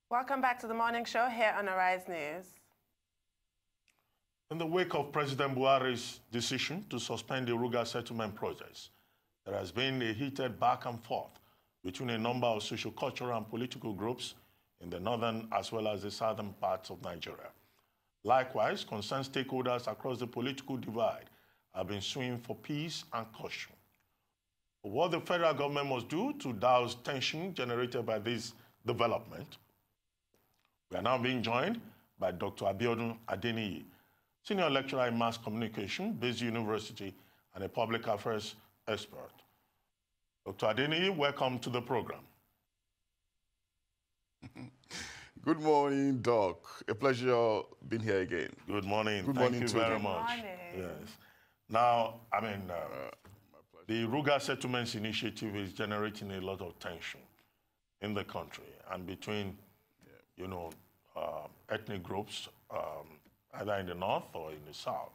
Welcome back to the morning show here on Arise News. In the wake of President Buhari's decision to suspend the RUGA settlement process, there has been a heated back and forth between a number of social, cultural, and political groups in the northern as well as the southern parts of Nigeria. Likewise, concerned stakeholders across the political divide have been suing for peace and caution. What the federal government must do to douse tension generated by this development. We are now being joined by Dr. Abiodun Adeniyi, Senior Lecturer in Mass Communication, Baze University, and a public affairs expert. Dr. Adeniyi, welcome to the program. Good morning, Doc. A pleasure being here again. Good morning. Good Thank morning you very much. Yes. Now, the RUGA Settlements Initiative is generating a lot of tension in the country and between, ethnic groups, either in the north or in the south.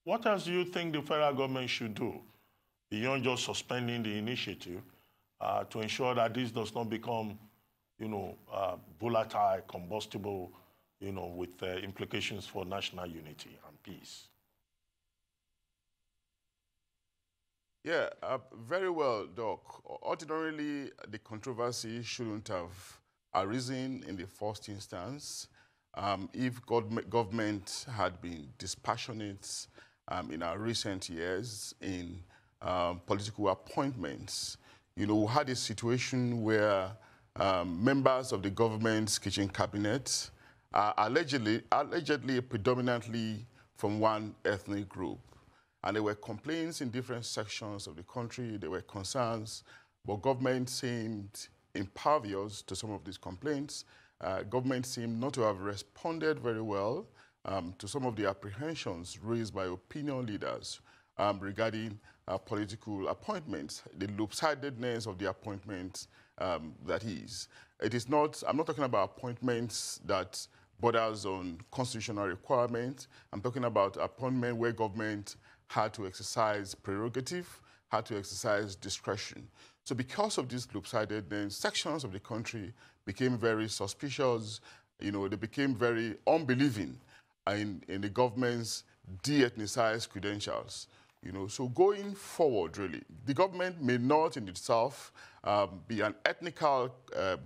What else do you think the federal government should do beyond just suspending the initiative to ensure that this does not become, volatile, combustible, with implications for national unity and peace? Yeah, very well, Doc. Ordinarily, the controversy shouldn't have arisen in the first instance if government had been dispassionate in our recent years in political appointments. We had a situation where members of the government's kitchen cabinet are allegedly predominantly from one ethnic group. And there were complaints in different sections of the country. There were concerns, but government seemed impervious to some of these complaints. Government seemed not to have responded very well to some of the apprehensions raised by opinion leaders regarding political appointments, the lopsidedness of the appointments that is. It is not, I'm not talking about appointments that borders on constitutional requirements. I'm talking about appointment where government had to exercise prerogative, had to exercise discretion. So because of this lopsidedness, sections of the country became very suspicious. They became very unbelieving in the government's de-ethnicized credentials. So going forward, really, the government may not in itself be an ethnical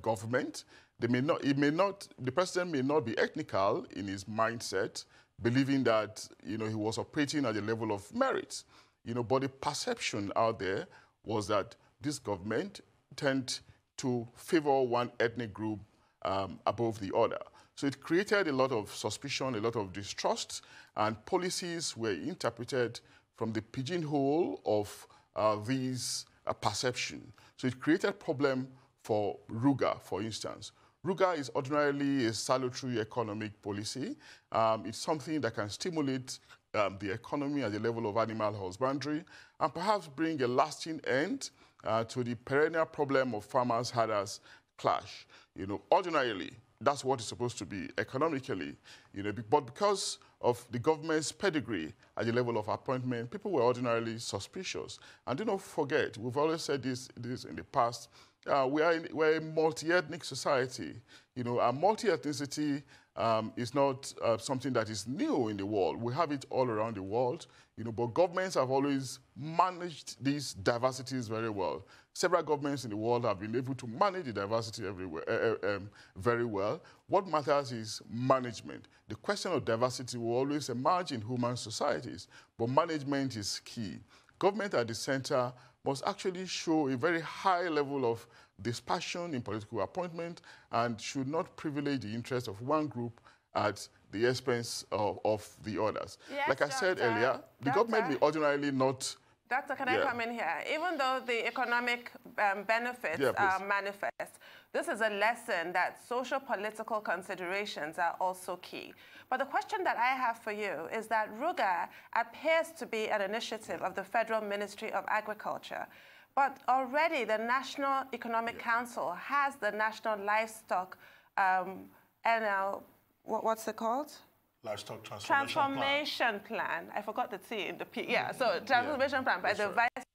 government. The president may not be ethnical in his mindset, believing that he was operating at the level of merit. But the perception out there was that this government tend to favor one ethnic group above the other. So it created a lot of suspicion, a lot of distrust, and policies were interpreted from the pigeonhole of these perception. So it created problem for RUGA, for instance. RUGA is ordinarily a salutary economic policy. It's something that can stimulate the economy at the level of animal husbandry and perhaps bring a lasting end to the perennial problem of farmers-herders clash. Ordinarily, that's what it's supposed to be economically. But because of the government's pedigree at the level of appointment, people were ordinarily suspicious. And do not forget, we've always said this in the past, we're a multi-ethnic society. Our multi-ethnicity is not something that is new in the world. We have it all around the world, but governments have always managed these diversities very well. Several governments in the world have been able to manage the diversity everywhere, very well. What matters is management. The question of diversity will always emerge in human societies, but management is key. Government at the center must actually show a very high level of dispassion in political appointment and should not privilege the interest of one group at the expense of the others. Yes, like I said earlier, the government may ordinarily not... Doctor, can I come in here? Even though the economic benefits are manifest, this is a lesson that social political considerations are also key. But the question that I have for you is that RUGA appears to be an initiative of the Federal Ministry of Agriculture. But already the National Economic Council has the National Livestock, what's it called? Livestock Transformation Plan. I forgot the T in the P. Yeah, so Transformation Plan by the Vice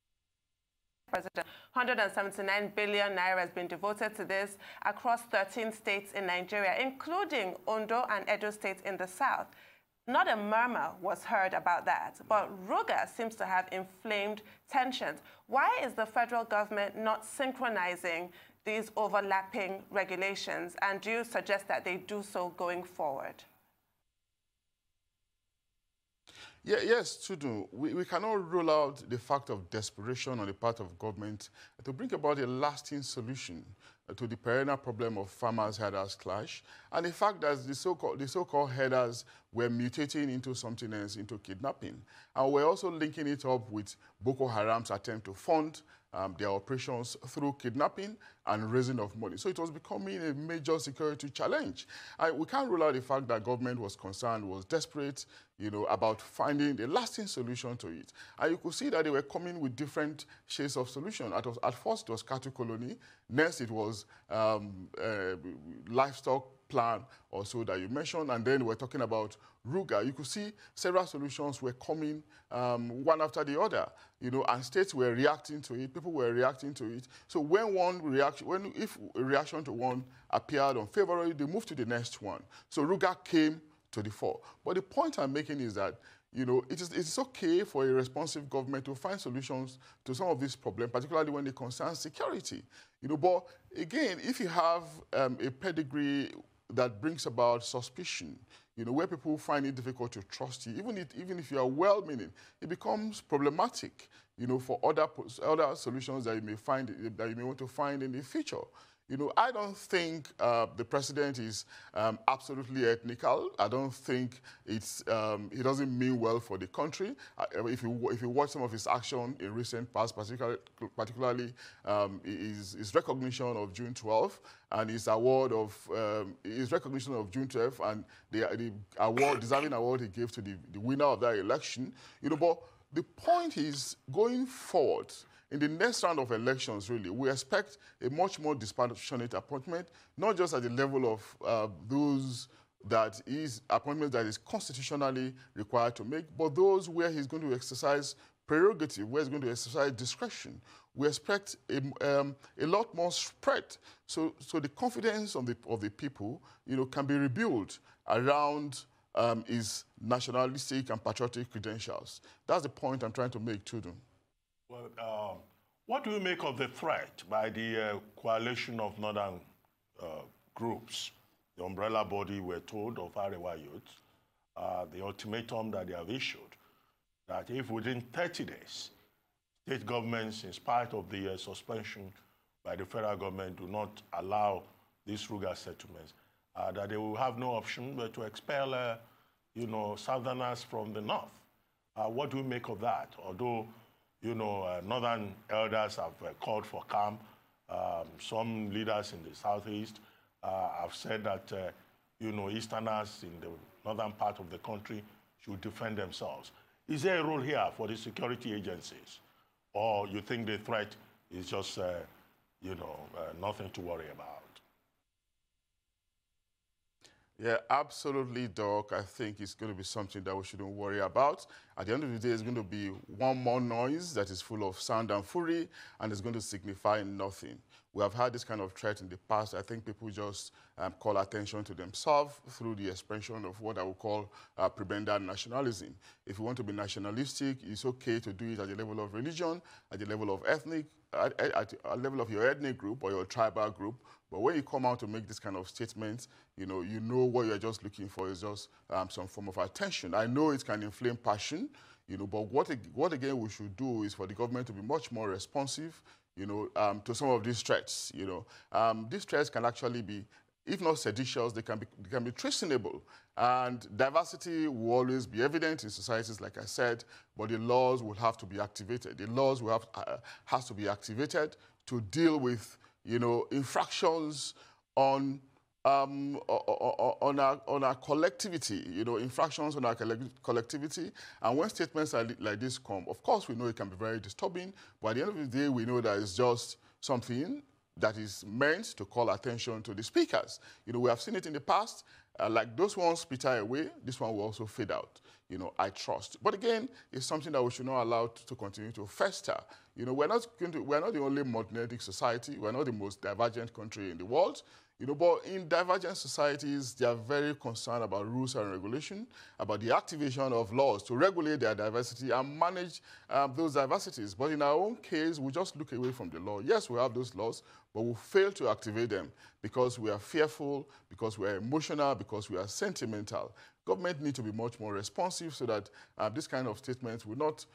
President. 179 billion naira has been devoted to this across 13 states in Nigeria, including Ondo and Edo states in the south. Not a murmur was heard about that, but RUGA seems to have inflamed tensions. Why is the federal government not synchronizing these overlapping regulations, and do you suggest that they do so going forward? Yeah, yes, Tudu. We cannot rule out the fact of desperation on the part of government to bring about a lasting solution to the perennial problem of farmers-herders clash, and the fact that the so-called herders were mutating into something else, into kidnapping. And we're also linking it up with Boko Haram's attempt to fund their operations through kidnapping and raising of money. So it was becoming a major security challenge. We can't rule out the fact that government was concerned, was desperate, about finding a lasting solution to it. And you could see that they were coming with different shades of solution. At first, it was cattle colony. Next, it was livestock plan or so that you mentioned. And then we're talking about RUGA. You could see several solutions were coming one after the other, and states were reacting to it. People were reacting to it. So if a reaction to one appeared unfavorably, they moved to the next one. So RUGA came to the fore. But the point I'm making is that it's okay for a responsive government to find solutions to some of these problems, particularly when they concern security. But again, if you have a pedigree that brings about suspicion, where people find it difficult to trust you, even if you are well-meaning, it becomes problematic, for other solutions that you may want to find in the future. I don't think the president is absolutely ethnical. I don't think he doesn't mean well for the country. If you watch some of his action in recent past, particularly his recognition of June 12th and his recognition of June 12th and the deserving award he gave to the winner of that election. But the point is, going forward, in the next round of elections, really, we expect a much more dispassionate appointment, not just at the level of those that is appointments that is constitutionally required to make, but those where he's going to exercise prerogative, where he's going to exercise discretion. We expect a lot more spread, so the confidence of the people, can be rebuilt around his nationalistic and patriotic credentials. That's the point I'm trying to make, Tudu. Well, what do you make of the threat by the coalition of northern groups, the umbrella body, we're told, of Arewa youth, the ultimatum that they have issued, that if within 30 days, state governments, in spite of the suspension by the federal government, do not allow these RUGA settlements, that they will have no option but to expel, southerners from the north. What do you make of that? Although northern elders have called for calm. Some leaders in the southeast have said that, easterners in the northern part of the country should defend themselves. Is there a role here for the security agencies? Or you think the threat is just, nothing to worry about? Yeah, absolutely, Doc. I think it's going to be something that we shouldn't worry about. At the end of the day, it's going to be one more noise that is full of sound and fury, and it's going to signify nothing. We have had this kind of threat in the past. I think people just call attention to themselves through the expansion of what I would call prebendal nationalism. If you want to be nationalistic, it's okay to do it at the level of religion, at the level of ethnic, at the level of your ethnic group or your tribal group. But when you come out to make this kind of statements, you know what you're just looking for is just some form of attention. I know it can inflame passion, but what again we should do is for the government to be much more responsive, to some of these threats. These threats can actually be, if not seditious, they can be treasonable. And diversity will always be evident in societies, like I said, but the laws will have to be activated. The laws will has to be activated to deal with, infractions on our collectivity, infractions on our collectivity. And when statements like this come, of course, we know it can be very disturbing, but at the end of the day, we know that it's just something that is meant to call attention to the speakers. We have seen it in the past. Like those ones peter away, this one will also fade out. I trust. But again, it's something that we should not allow to continue to fester. We're not the only monotheistic society. We're not the most divergent country in the world. But in divergent societies, they are very concerned about rules and regulation, about the activation of laws to regulate their diversity and manage those diversities. But in our own case, we just look away from the law. Yes, we have those laws, but we fail to activate them because we are fearful, because we are emotional, because we are sentimental. Government needs to be much more responsive so that this kind of statements will not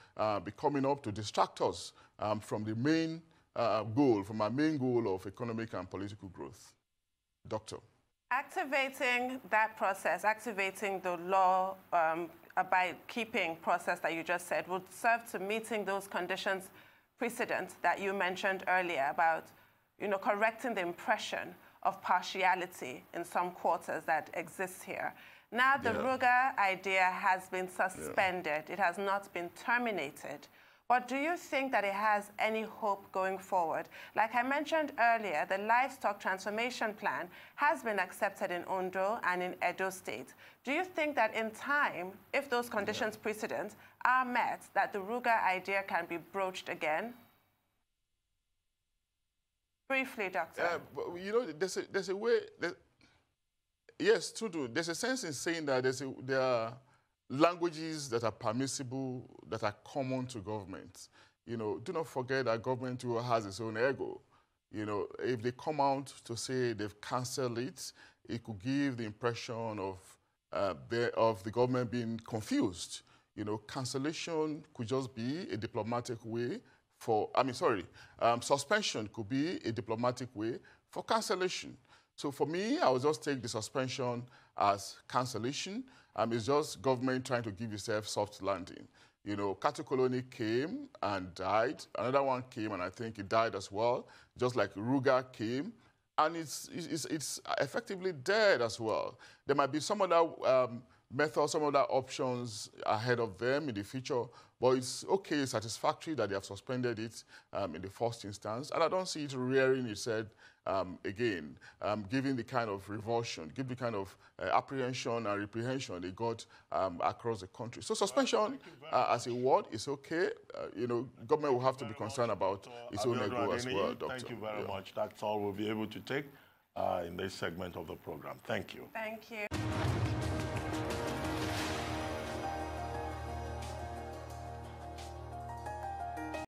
be coming up to distract us from the main goal, from our main goal of economic and political growth. Doctor. Activating that process, activating the law by keeping process that you just said would serve to meeting those conditions precedent that you mentioned earlier about, correcting the impression of partiality in some quarters that exists here. Now the RUGA idea has been suspended. It has not been terminated. But do you think that it has any hope going forward? Like I mentioned earlier, the livestock transformation plan has been accepted in Ondo and in Edo State. Do you think that in time, if those conditions precedent are met, that the RUGA idea can be broached again? Briefly, Doctor. But, there's a way. Yes, there's a sense in saying that there are languages that are permissible, that are common to government. Do not forget that government too has its own ego. If they come out to say they've cancelled it, it could give the impression of the government being confused. Cancellation could just be a diplomatic way suspension could be a diplomatic way for cancellation. So for me, I would just take the suspension as cancellation. It's just government trying to give itself soft landing. Katu Koloni came and died. Another one came and I think it died as well, just like RUGA came. And it's effectively dead as well. There might be some other methods, some other options ahead of them in the future, but it's okay, satisfactory that they have suspended it in the first instance. And I don't see it rearing its head again, giving the kind of revulsion, give the kind of apprehension and reprehension they got across the country. So suspension as a word is okay. Government will have to be concerned about its own ego as well, Doctor. Thank you very much. That's all we'll be able to take in this segment of the program. Thank you. Thank you.